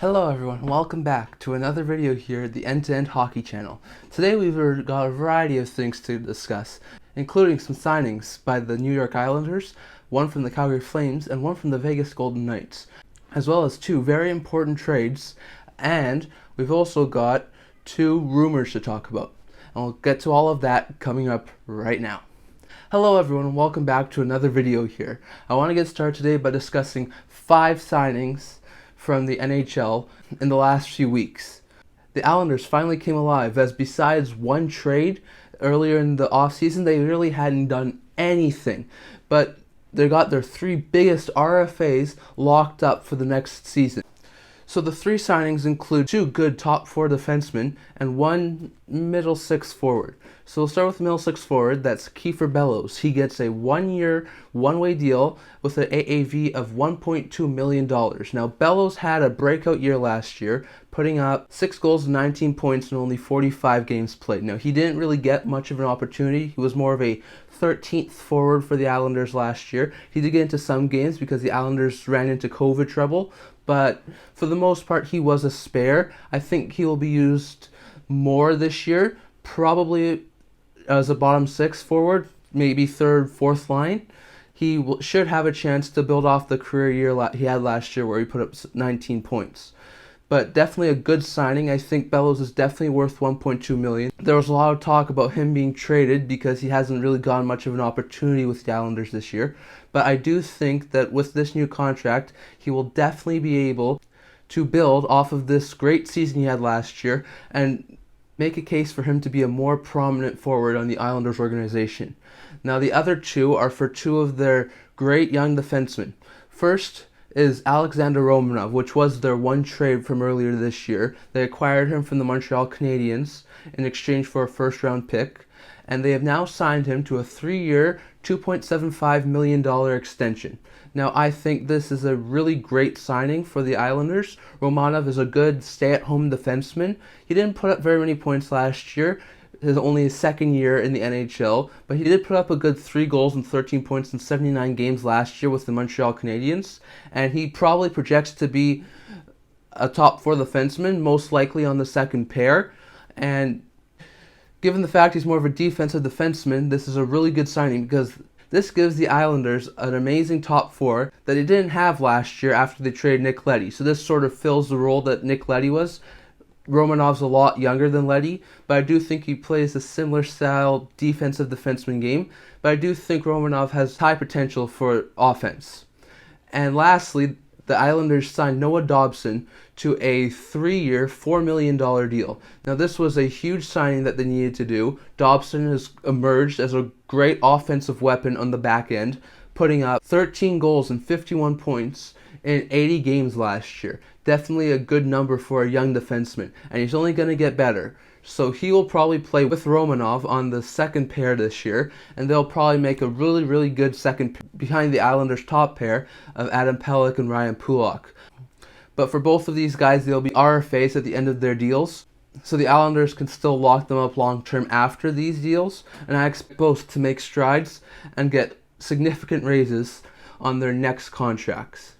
Hello everyone, welcome back to another video here at the End-to-End Hockey channel. Today we've got a variety of things to discuss, including some signings by the New York Islanders, one from the Calgary Flames, and one from the Vegas Golden Knights, as well as two very important trades, and we've also got two rumors to talk about. And we'll get to all of that coming up right now. Hello everyone, and welcome back to another video here. I want to get started today by discussing 5 signings from the NHL in the last few weeks. The Islanders finally came alive, as besides one trade earlier in the offseason, they really hadn't done anything. But they got their 3 biggest RFAs locked up for the next season. So the 3 signings include 2 good top 4 defensemen and 1 middle 6 forward. So we'll start with the middle 6 forward, that's Kiefer Bellows. He gets a 1-year, one-way deal with an AAV of $1.2 million. Now Bellows had a breakout year last year, putting up 6 goals and 19 points in only 45 games played. Now he didn't really get much of an opportunity. He was more of a 13th forward for the Islanders last year. He did get into some games because the Islanders ran into COVID trouble, but for the most part he was a spare. I think he will be used more this year, probably as a bottom 6 forward, maybe 3rd, 4th line. He should have a chance to build off the career year he had last year where he put up 19 points. But definitely a good signing. I think Bellows is definitely worth $1.2 million. There was a lot of talk about him being traded because he hasn't really gotten much of an opportunity with the Islanders this year. But I do think that with this new contract, he will definitely be able to build off of this great season he had last year and make a case for him to be a more prominent forward on the Islanders organization. Now the other 2 are for 2 of their great young defensemen. First is Alexander Romanov, which was their one trade from earlier this year. They acquired him from the Montreal Canadiens in exchange for a first-round pick, and they have now signed him to a 3-year, $2.75 million extension. Now, I think this is a really great signing for the Islanders. Romanov is a good stay-at-home defenseman. He didn't put up very many points last year. His only his 2nd year in the NHL, but he did put up a good 3 goals and 13 points in 79 games last year with the Montreal Canadiens, and he probably projects to be a top 4 defenseman, most likely on the 2nd pair. And given the fact he's more of a defensive defenseman, this is a really good signing because this gives the Islanders an amazing top 4 that they didn't have last year after they traded Nick Leddy. So this sort of fills the role that Nick Leddy was. Romanov's a lot younger than Leddy, but I do think he plays a similar style defensive defenseman game. But I do think Romanov has high potential for offense. And lastly, the Islanders signed Noah Dobson to a 3-year, $4 million deal. Now this was a huge signing that they needed to do. Dobson has emerged as a great offensive weapon on the back end, putting up 13 goals and 51 points in 80 games last year. Definitely a good number for a young defenseman, and he's only going to get better. So he will probably play with Romanov on the 2nd pair this year, and they'll probably make a really, really good 2nd behind the Islanders' top pair of Adam Pelech and Ryan Pulock. But for both of these guys, they'll be RFAs at the end of their deals, so the Islanders can still lock them up long-term after these deals, and I expect both to make strides and get significant raises on their next contracts.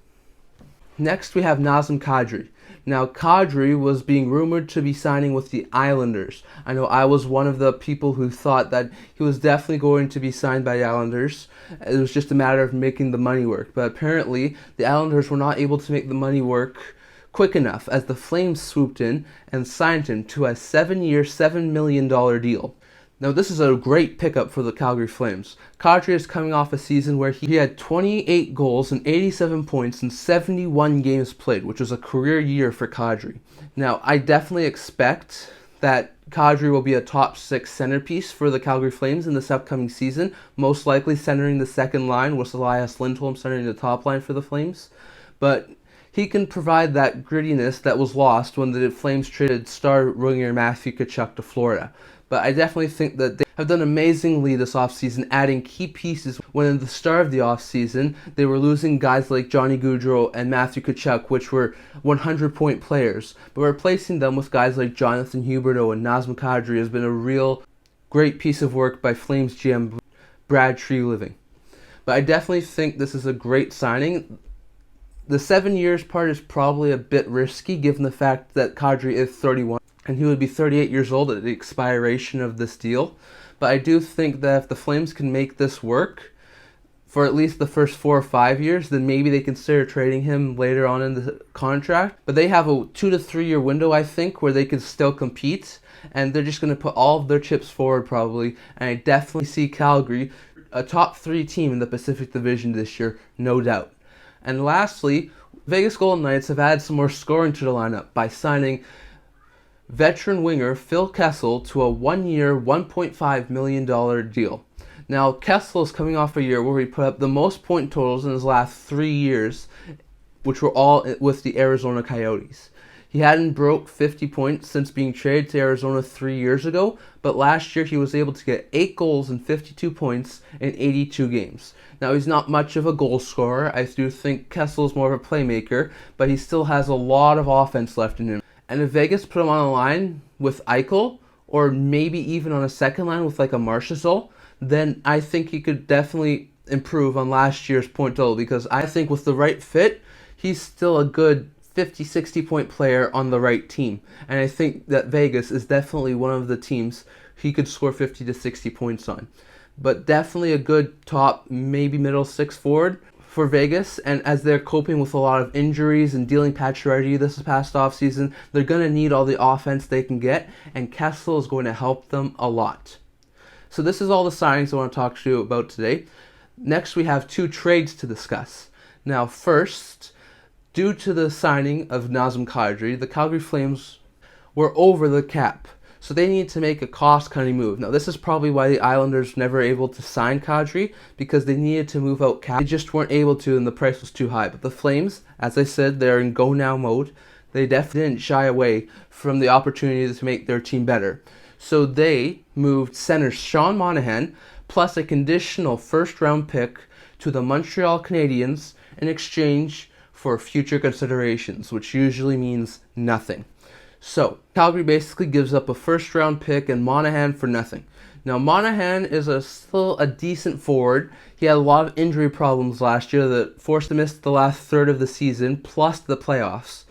Next, we have Nazem Kadri. Now, Kadri was being rumored to be signing with the Islanders. I know I was one of the people who thought that he was definitely going to be signed by the Islanders. It was just a matter of making the money work. But apparently, the Islanders were not able to make the money work quick enough, as the Flames swooped in and signed him to a 7-year, $7 million deal. Now this is a great pickup for the Calgary Flames. Kadri is coming off a season where he had 28 goals and 87 points in 71 games played, which was a career year for Kadri. Now I definitely expect that Kadri will be a top 6 centerpiece for the Calgary Flames in this upcoming season, most likely centering the 2nd line with Elias Lindholm centering the top line for the Flames. But he can provide that grittiness that was lost when the Flames traded star winger Matthew Tkachuk to Florida. But I definitely think that they have done amazingly this offseason, adding key pieces when at the start of the offseason they were losing guys like Johnny Gaudreau and Matthew Tkachuk, which were 100-point players. But replacing them with guys like Jonathan Huberdeau and Nazem Kadri has been a real great piece of work by Flames GM Brad Treliving. But I definitely think this is a great signing. The 7 years part is probably a bit risky given the fact that Kadri is 31 and he would be 38 years old at the expiration of this deal. But I do think that if the Flames can make this work for at least the first 4 or 5 years, then maybe they consider trading him later on in the contract. But they have a 2 to 3 year window, I think, where they can still compete, and they're just going to put all of their chips forward probably. And I definitely see Calgary a top 3 team in the Pacific Division this year, no doubt. And lastly, Vegas Golden Knights have added some more scoring to the lineup by signing veteran winger Phil Kessel to a 1-year, $1.5 million deal. Now, Kessel is coming off a year where he put up the most point totals in his last 3 years, which were all with the Arizona Coyotes. He hadn't broke 50 points since being traded to Arizona 3 years ago, but last year he was able to get 8 goals and 52 points in 82 games. Now, he's not much of a goal scorer. I do think Kessel is more of a playmaker, but he still has a lot of offense left in him. And if Vegas put him on a line with Eichel, or maybe even on a second line with like a Marchessault, then I think he could definitely improve on last year's point total, because I think with the right fit, he's still a good 50-60 point player on the right team. And I think that Vegas is definitely one of the teams he could score 50 to 60 points on. But definitely a good top, maybe middle 6 forward for Vegas, and as they're coping with a lot of injuries and dealing Pacioretty this past offseason, they're going to need all the offense they can get, and Kessel is going to help them a lot. So this is all the signings I want to talk to you about today. Next, we have 2 trades to discuss. Now, first, due to the signing of Nazem Kadri, the Calgary Flames were over the cap, so they need to make a cost-cutting move. Now, this is probably why the Islanders never able to sign Kadri, because they needed to move out cap. They just weren't able to, and the price was too high. But the Flames, as I said, they're in go-now mode. They definitely didn't shy away from the opportunity to make their team better. So they moved center Sean Monahan plus a conditional first-round pick to the Montreal Canadiens in exchange for future considerations, which usually means nothing. So, Calgary basically gives up a first-round pick and Monahan for nothing. Now, Monahan is still a decent forward. He had a lot of injury problems last year that forced him to miss the last third of the season, plus the playoffs.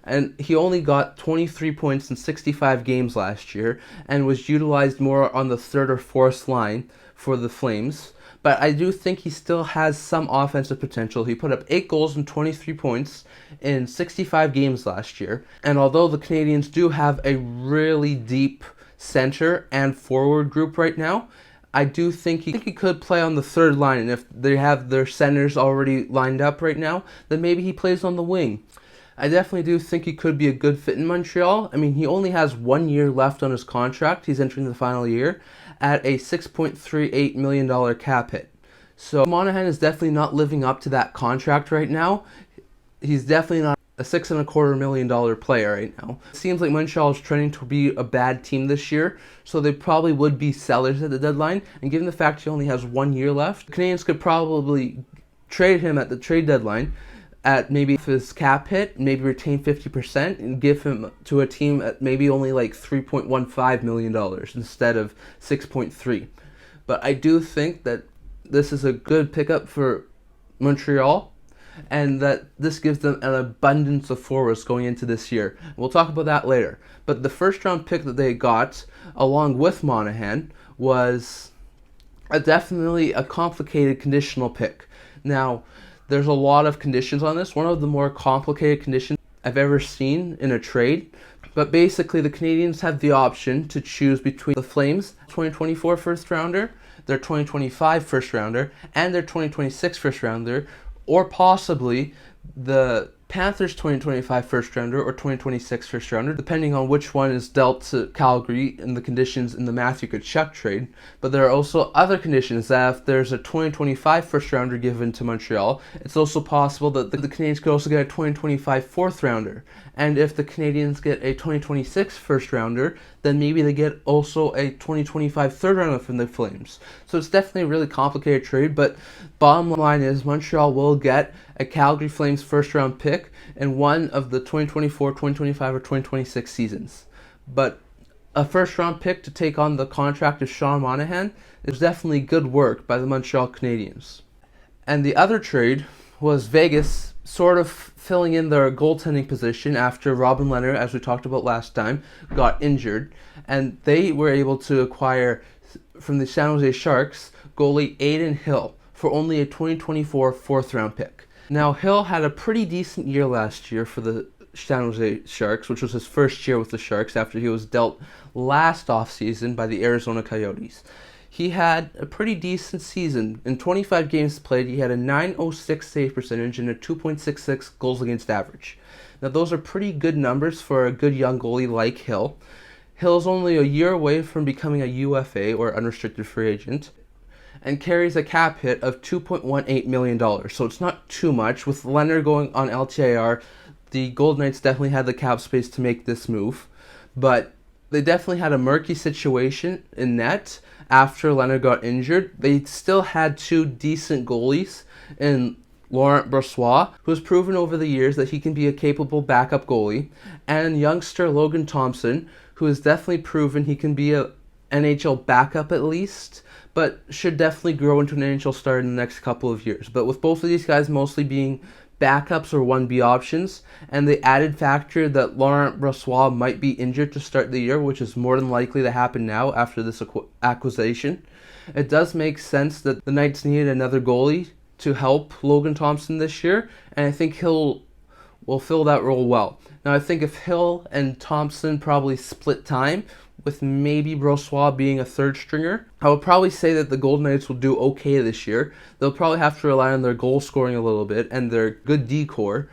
And he only got 23 points in 65 games last year and was utilized more on the third or fourth line for the Flames. But I do think he still has some offensive potential. He put up 8 goals and 23 points in 65 games last year. And although the Canadiens do have a really deep center and forward group right now, I do think he could play on the third line. And if they have their centers already lined up right now, then maybe he plays on the wing. I definitely do think he could be a good fit in Montreal. I mean, he only has 1 year left on his contract. He's entering the final year at a $6.38 million cap hit. So Monahan is definitely not living up to that contract right now. He's definitely not a $6.25 million player right now. It seems like Montreal is trending to be a bad team this year, so they probably would be sellers at the deadline. And given the fact he only has 1 year left, the Canadiens could probably trade him at the trade deadline at maybe his cap hit, maybe retain 50% and give him to a team at maybe only like $3.15 million instead of 6.3. But I do think that this is a good pickup for Montreal, and that this gives them an abundance of forwards going into this year. We'll talk about that later. But the first round pick that they got, along with Monahan, was definitely a complicated conditional pick. Now, there's a lot of conditions on this. One of the more complicated conditions I've ever seen in a trade. But basically, the Canadiens have the option to choose between the Flames' 2024 first rounder, their 2025 first rounder, and their 2026 first rounder, or possibly the Panthers' 2025 first rounder or 2026 first rounder, depending on which one is dealt to Calgary and the conditions in the Matthew Tkachuk trade. But there are also other conditions that if there's a 2025 first rounder given to Montreal, it's also possible that the Canadiens could also get a 2025 fourth rounder. And if the Canadiens get a 2026 first rounder, then maybe they get also a 2025 third rounder from the Flames. So it's definitely a really complicated trade, but bottom line is Montreal will get a Calgary Flames first round pick in one of the 2024, 2025, or 2026 seasons. But a first round pick to take on the contract of Sean Monahan is definitely good work by the Montreal Canadiens. And the other trade was Vegas sort of filling in their goaltending position after Robin Lehner, as we talked about last time, got injured. And they were able to acquire from the San Jose Sharks goalie Adin Hill for only a 2024 fourth-round pick. Now, Hill had a pretty decent year last year for the San Jose Sharks, which was his first year with the Sharks after he was dealt last offseason by the Arizona Coyotes. He had a pretty decent season. In 25 games played, he had a .906 save percentage and a 2.66 goals against average. Now, those are pretty good numbers for a good young goalie like Hill. Hill's only a year away from becoming a UFA, or unrestricted free agent, and carries a cap hit of $2.18 million. So it's not too much. With Lehner going on LTIR, the Golden Knights definitely had the cap space to make this move. But they definitely had a murky situation in net after Lehner got injured. They still had two decent goalies in Laurent Brossoit, who has proven over the years that he can be a capable backup goalie, and youngster Logan Thompson, who has definitely proven he can be a NHL backup at least, but should definitely grow into an NHL star in the next couple of years. But with both of these guys mostly being backups or 1B options, and the added factor that Laurent Brossoit might be injured to start the year, which is more than likely to happen now after this acquisition, it does make sense that the Knights needed another goalie to help Logan Thompson this year, and I think Hill will fill that role well. Now, I think if Hill and Thompson probably split time, with maybe Brossoit being a third stringer, I would probably say that the Golden Knights will do okay this year. They'll probably have to rely on their goal scoring a little bit and their good D-core,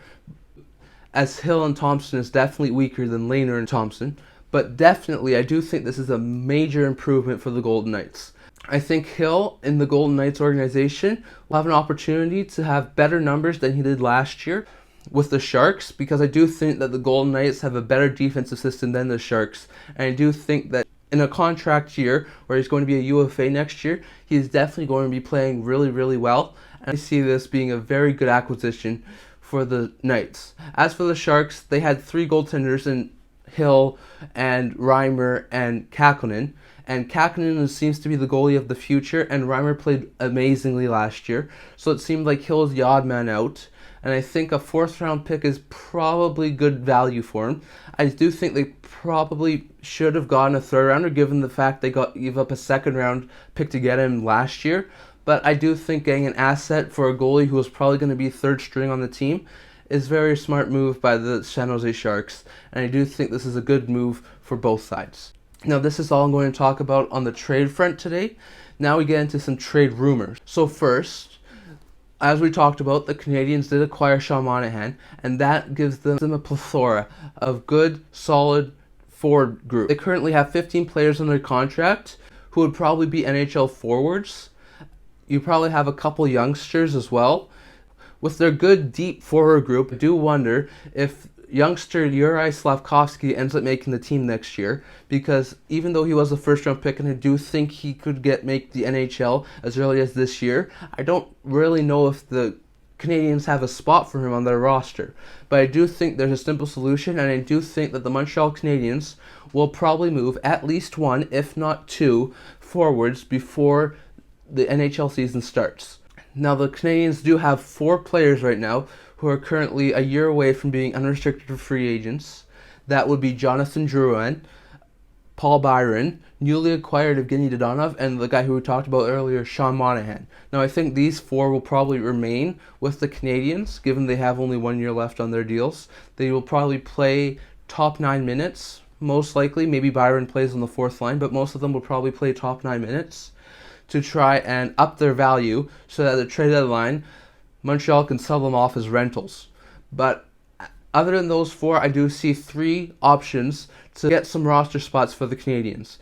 as Hill and Thompson is definitely weaker than Lehner and Thompson. But definitely, I do think this is a major improvement for the Golden Knights. I think Hill in the Golden Knights organization will have an opportunity to have better numbers than he did last year with the Sharks, because I do think that the Golden Knights have a better defensive system than the Sharks, and I do think that in a contract year where he's going to be a UFA next year, he is definitely going to be playing really, really well, and I see this being a very good acquisition for the Knights. As for the Sharks, they had three goaltenders in Hill and Reimer and Kakkonen, and Kakkonen seems to be the goalie of the future, and Reimer played amazingly last year, so it seemed like Hill is the odd man out. And I think a fourth-round pick is probably good value for him. I do think they probably should have gotten a third-rounder, given the fact they gave up a second-round pick to get him last year. But I do think getting an asset for a goalie who is probably going to be third string on the team is a very smart move by the San Jose Sharks. And I do think this is a good move for both sides. Now, this is all I'm going to talk about on the trade front today. Now we get into some trade rumors. So first, as we talked about, the Canadiens did acquire Sean Monahan, and that gives them a plethora of good, solid forward group. They currently have 15 players under contract who would probably be NHL forwards. You probably have a couple youngsters as well. With their good, deep forward group, I do wonder if youngster Yuri Slafkovsky ends up making the team next year, because even though he was a first-round pick and I do think he could make the NHL as early as this year, I don't really know if the Canadiens have a spot for him on their roster. But I do think there's a simple solution, and I do think that the Montreal Canadiens will probably move at least one, if not two, forwards before the NHL season starts. Now, the Canadiens do have 4 players right now who are currently a year away from being unrestricted free agents. That would be Jonathan Drouin, Paul Byron, newly acquired Evgeny Dodonov, and the guy who we talked about earlier, Sean Monahan. Now, I think these 4 will probably remain with the Canadiens, given they have only 1 year left on their deals. They will probably play top 9 minutes, most likely. Maybe Byron plays on the 4th line, but most of them will probably play top 9 minutes to try and up their value so that at the trade deadline, Montreal can sell them off as rentals. But other than those 4, I do see 3 options to get some roster spots for the Canadiens.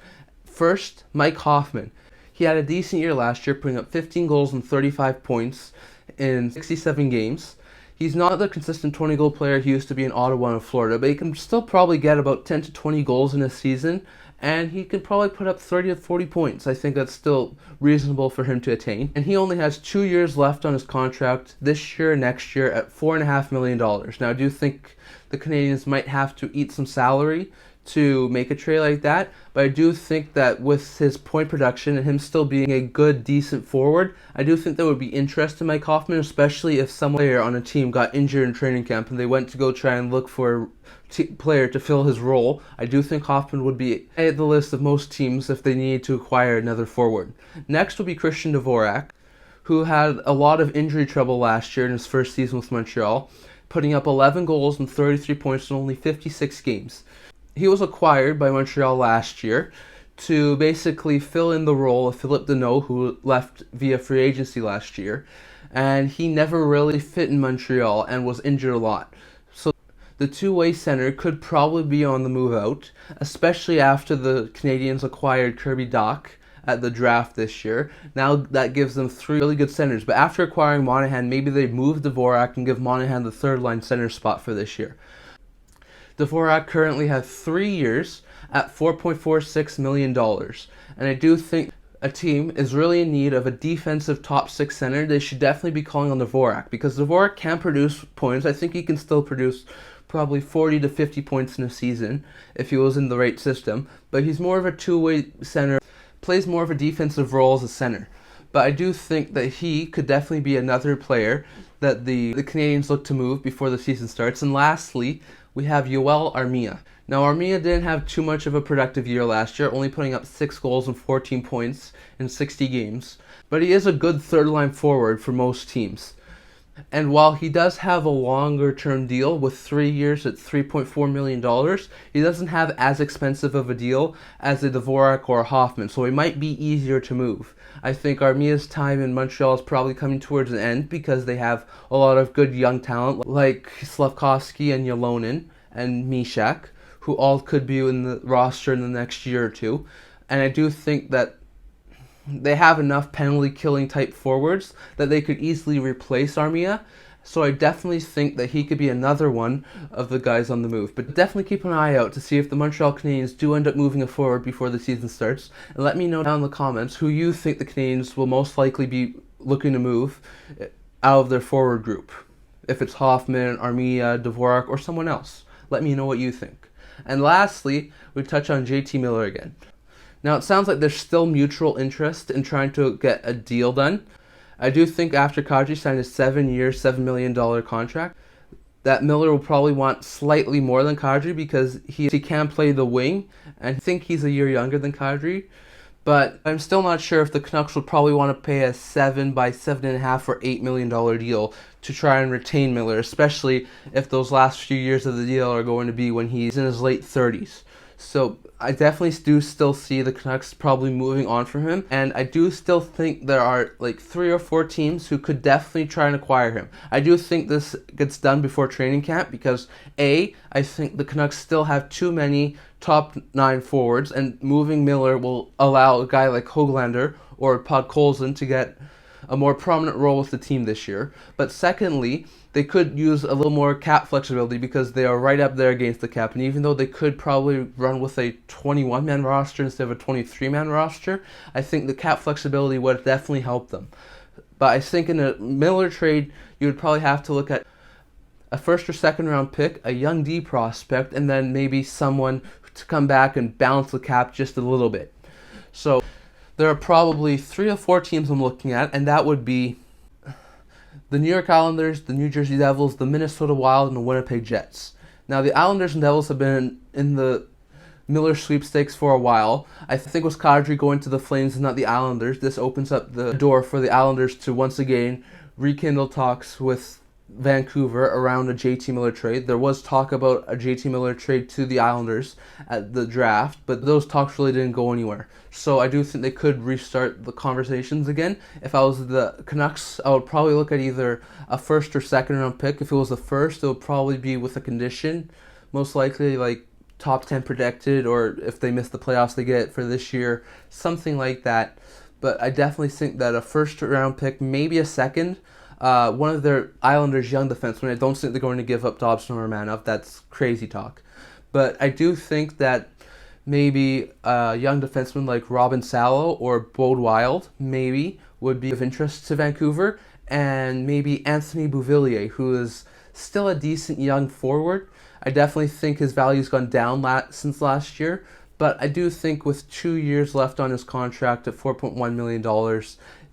First, Mike Hoffman. He had a decent year last year, putting up 15 goals and 35 points in 67 games. He's not the consistent 20-goal player he used to be in Ottawa and Florida, but he can still probably get about 10 to 20 goals in a season, and he could probably put up 30 to 40 points. I think that's still reasonable for him to attain. And he only has 2 years left on his contract, this year and next year, at $4.5 million. Now, I do think the Canadiens might have to eat some salary to make a trade like that, but I do think that with his point production and him still being a good, decent forward, I do think there would be interest in Mike Hoffman, especially if some player on a team got injured in training camp and they went to go try and look for a player to fill his role. I do think Hoffman would be at the list of most teams if they needed to acquire another forward. Next would be Christian Dvorak, who had a lot of injury trouble last year in his first season with Montreal, putting up 11 goals and 33 points in only 56 games. He was acquired by Montreal last year to basically fill in the role of Philippe Deneau, who left via free agency last year, and he never really fit in Montreal and was injured a lot. So the two-way center could probably be on the move out, especially after the Canadiens acquired Kirby Dach at the draft this year. Now that gives them 3 really good centers, but after acquiring Monahan, maybe they move Dvorak and give Monahan the third-line center spot for this year. Dvorak currently has 3 years at $4.46 million, and I do think a team is really in need of a defensive top 6 center. They should definitely be calling on Dvorak, because Dvorak can produce points. I think he can still produce probably 40 to 50 points in a season if he was in the right system, but he's more of a two-way center, plays more of a defensive role as a center. But I do think that he could definitely be another player that the Canadiens look to move before the season starts. And lastly, we have Yoel Armia. Now, Armia didn't have too much of a productive year last year, only putting up 6 goals and 14 points in 60 games. But he is a good third-line forward for most teams. And while he does have a longer-term deal with 3 years at $3.4 million, he doesn't have as expensive of a deal as a Dvorak or a Hoffman, so he might be easier to move. I think Armia's time in Montreal is probably coming towards an end because they have a lot of good young talent like Slavkovsky and Ylonen and Mishak, who all could be in the roster in the next year or two. And I do think that they have enough penalty-killing type forwards that they could easily replace Armia. So I definitely think that he could be another one of the guys on the move. But definitely keep an eye out to see if the Montreal Canadiens do end up moving a forward before the season starts. And let me know down in the comments who you think the Canadiens will most likely be looking to move out of their forward group. If it's Hoffman, Armia, Dvorak, or someone else. Let me know what you think. And lastly, we touch on J.T. Miller again. Now, it sounds like there's still mutual interest in trying to get a deal done. I do think after Kadri signed a 7-year, $7 million contract, that Miller will probably want slightly more than Kadri because he can play the wing, and I think he's a year younger than Kadri. But I'm still not sure if the Canucks would probably want to pay a 7 by $7.5 or $8 million deal to try and retain Miller, especially if those last few years of the deal are going to be when he's in his late 30s. So I definitely do still see the Canucks probably moving on from him, and I do still think there are like 3 or 4 teams who could definitely try and acquire him. I do think this gets done before training camp because I think the Canucks still have too many top 9 forwards, and moving Miller will allow a guy like Höglander or Podkolzin to get a more prominent role with the team this year. But secondly, they could use a little more cap flexibility because they are right up there against the cap. And even though they could probably run with a 21-man roster instead of a 23-man roster, I think the cap flexibility would definitely help them. But I think in a Miller trade, you would probably have to look at a first or second round pick, a young D prospect, and then maybe someone to come back and balance the cap just a little bit. So there are probably 3 or 4 teams I'm looking at, and that would be the New York Islanders, the New Jersey Devils, the Minnesota Wild, and the Winnipeg Jets. Now, the Islanders and Devils have been in the Miller sweepstakes for a while. I think with Kadri going to the Flames and not the Islanders, this opens up the door for the Islanders to once again rekindle talks with Vancouver around a J.T. Miller trade. There was talk about a J.T. Miller trade to the Islanders at the draft, but those talks really didn't go anywhere. So I do think they could restart the conversations again. If I was the Canucks, I would probably look at either a first or second round pick. If it was the first, it would probably be with a condition, most likely like top 10 protected, or if they miss the playoffs, they get it for this year, something like that. But I definitely think that a first round pick, maybe a second, one of their Islanders' young defensemen. I don't think they're going to give up Dobson or Romanov. That's crazy talk. But I do think that maybe a young defenseman like Robin Salo or Bode Wild maybe would be of interest to Vancouver. And maybe Anthony Beauvillier, who is still a decent young forward. I definitely think his value's gone down since last year, but I do think with 2 years left on his contract at $4.1 million,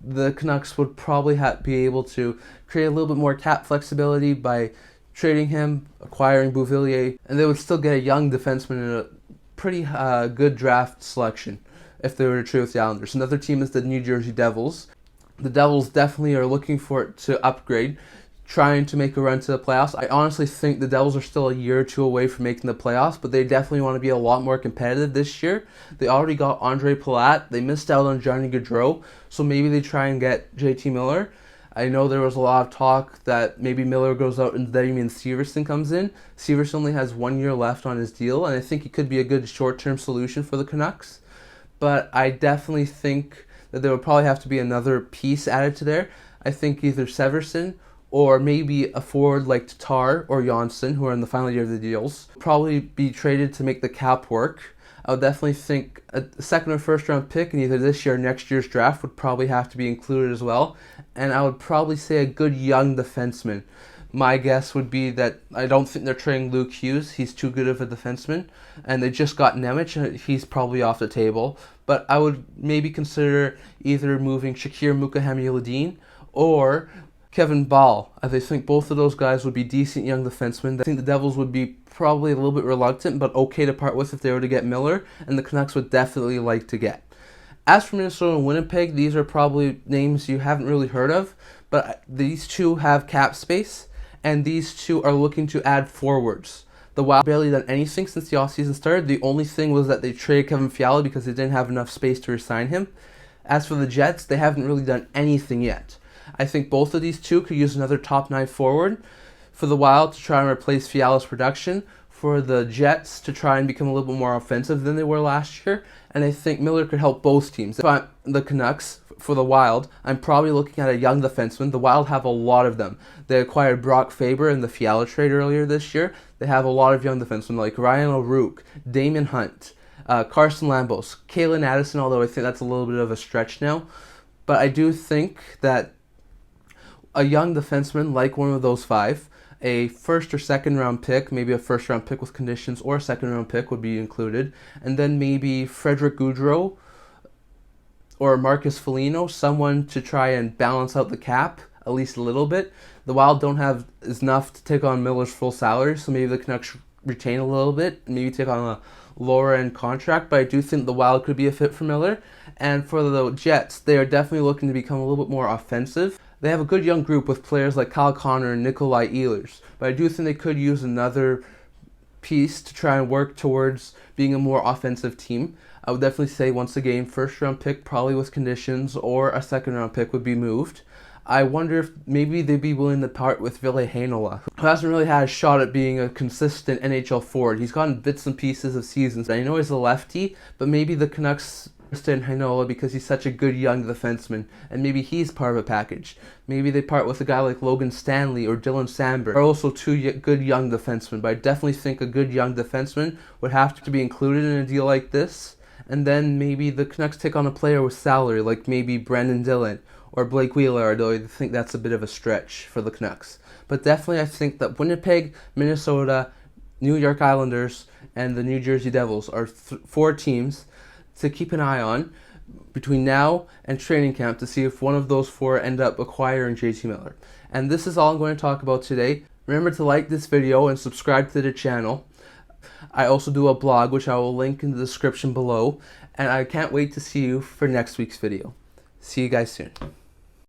the Canucks would probably be able to create a little bit more cap flexibility by trading him, acquiring Beauvillier, and they would still get a young defenseman in a pretty good draft selection if they were to trade with the Islanders. Another team is the New Jersey Devils. The Devils definitely are looking for it to upgrade, trying to make a run to the playoffs. I honestly think the Devils are still a year or two away from making the playoffs, but they definitely want to be a lot more competitive this year. They already got Andre Palat. They missed out on Johnny Gaudreau, so maybe they try and get J.T. Miller. I know there was a lot of talk that maybe Miller goes out and Damian Severson comes in. Severson only has 1 year left on his deal, and I think he could be a good short-term solution for the Canucks. But I definitely think that there would probably have to be another piece added to there. I think either Severson or maybe a forward like Tatar or Johnsson, who are in the final year of the deals, probably be traded to make the cap work. I would definitely think a second or first round pick in either this year or next year's draft would probably have to be included as well. And I would probably say a good young defenseman. My guess would be that I don't think they're trading Luke Hughes. He's too good of a defenseman. And they just got Nemec, and he's probably off the table. But I would maybe consider either moving Shakir Mukhamadullin or Kevin Ball. I think both of those guys would be decent young defensemen. I think the Devils would be probably a little bit reluctant, but okay to part with if they were to get Miller, and the Canucks would definitely like to get. As for Minnesota and Winnipeg, these are probably names you haven't really heard of, but these two have cap space, and these two are looking to add forwards. The Wild barely done anything since the offseason started. The only thing was that they traded Kevin Fiala because they didn't have enough space to resign him. As for the Jets, they haven't really done anything yet. I think both of these two could use another top 9 forward. For the Wild to try and replace Fiala's production. For the Jets to try and become a little bit more offensive than they were last year. And I think Miller could help both teams. If I'm the Canucks, for the Wild, I'm probably looking at a young defenseman. The Wild have a lot of them. They acquired Brock Faber in the Fiala trade earlier this year. They have a lot of young defensemen like Ryan O'Rourke, Damon Hunt, Carson Lambos, Kalen Addison, although I think that's a little bit of a stretch now. But I do think that a young defenseman like one of those 5, a first or second round pick, maybe a first round pick with conditions or a second round pick would be included, and then maybe Frederick Gaudreau or Marcus Foligno, someone to try and balance out the cap at least a little bit. The Wild don't have enough to take on Miller's full salary, so maybe the Canucks retain a little bit, maybe take on a lower end contract, but I do think the Wild could be a fit for Miller. And for the Jets, they are definitely looking to become a little bit more offensive. They have a good young group with players like Kyle Connor and Nikolai Ehlers, but I do think they could use another piece to try and work towards being a more offensive team. I would definitely say, once again, first round pick probably with conditions, or a second round pick would be moved. I wonder if maybe they'd be willing to part with Ville Heinola, who hasn't really had a shot at being a consistent NHL forward. He's gotten bits and pieces of seasons. I know he's a lefty, but maybe the Canucks in Heinola because he's such a good young defenseman, and maybe he's part of a package. Maybe they part with a guy like Logan Stanley or Dylan Samberg, are also two good young defensemen, but I definitely think a good young defenseman would have to be included in a deal like this. And then maybe the Canucks take on a player with salary, like maybe Brandon Dillon or Blake Wheeler, although I think that's a bit of a stretch for the Canucks. But definitely I think that Winnipeg, Minnesota, New York Islanders, and the New Jersey Devils are 4 teams to keep an eye on between now and training camp to see if one of those 4 end up acquiring J.T. Miller. And this is all I'm going to talk about today. Remember to like this video and subscribe to the channel. I also do a blog, which I will link in the description below, and I can't wait to see you for next week's video. See you guys soon.